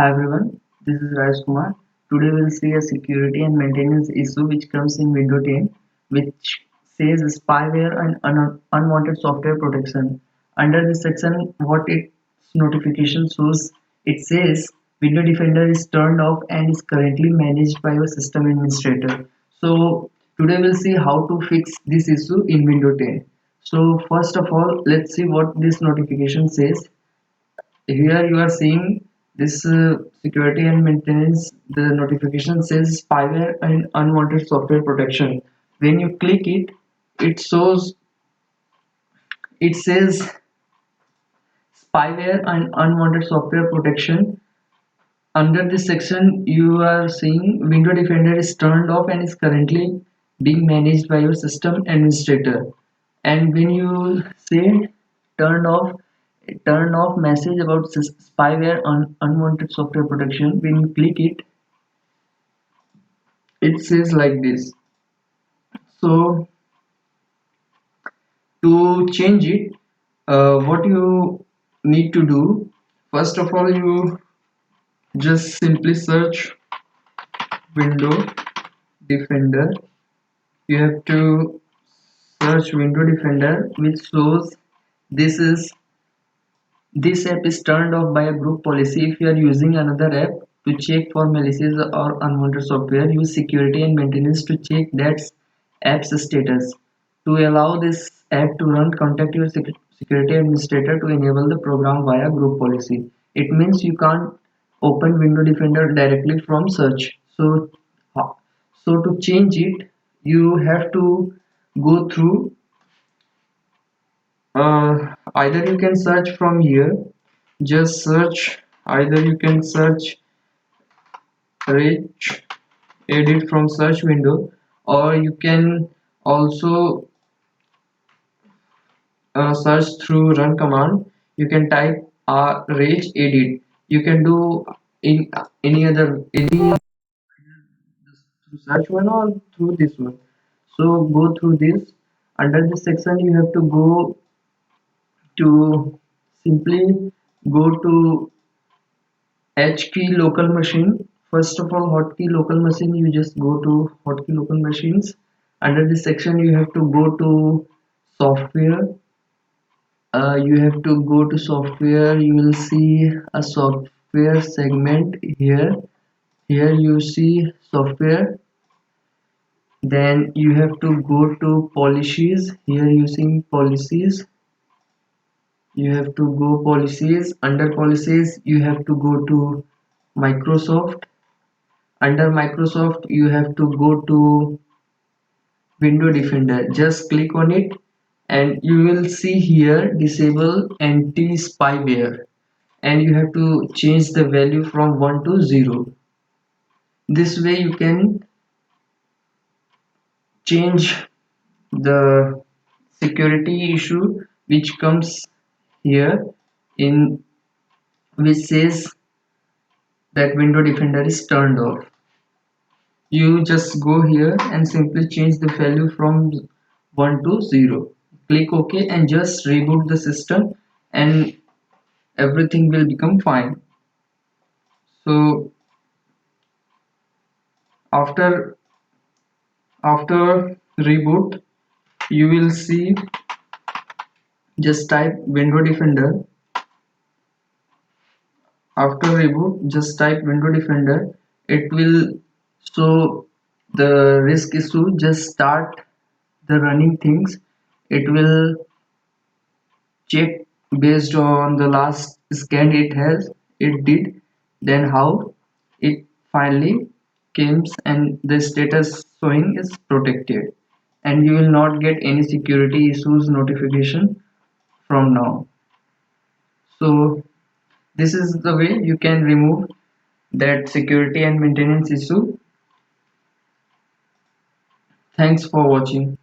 Hi everyone, this is Raj Kumar. Today we'll see a security and maintenance issue which comes in Windows 10, which says spyware and unwanted software protection. Under this section, what its notification shows, it says Windows Defender is turned off and is currently managed by your system administrator. So today we'll see how to fix this issue in Windows 10. So first of all, let's see what this notification says. Here you are seeing this security and maintenance. The notification says spyware and unwanted software protection. When you click it, it says spyware and unwanted software protection. Under this section, you are seeing Windows Defender is turned off and is currently being managed by your system administrator. And when you say turned off, turn off message about spyware and unwanted software protection, when you click it, it says like this. So to change it, what you need to do, first of all, you just simply search Windows Defender. You have to search Windows Defender, which shows this is this app is turned off by a group policy. If you are using another app to check for malicious or unwanted software, use security and maintenance to check that app's status. To allow this app to run, contact your security administrator to enable the program via group policy. It means you can't open Windows Defender directly from search. So to change it, you have to go through either you can search from here, just search, either you can search rich edit from search window, or you can also search through run command. You can type rage edit. You can do in any through search one or through this one. So go through this. Under this section you have to go to simply go to H key local machine. First of all, hotkey local machine, you just go to hotkey local machines. Under this section, you have to go to software. You have to go to software. You will see a software segment here. Here you see software. Then you have to go to policies. Here you see policies. You have to go policies. Under policies, you have to go to Microsoft. Under Microsoft, you have to go to Windows Defender. Just click on it and you will see here disable anti-spyware, and you have to change the value from 1 to 0. This way you can change the security issue which comes here in which says that Windows Defender is turned off. You just go here and simply change the value from 1 to 0. Click OK and just reboot the system and everything will become fine. So after reboot, you will see, just type Windows Defender. After reboot, just type Windows Defender. It will show the risk issue. Just start the running things. It will check based on the last scan it did, then how it finally comes, and the status showing is protected, and you will not get any security issues notification from now. So this is the way you can remove that security and maintenance issue. Thanks for watching.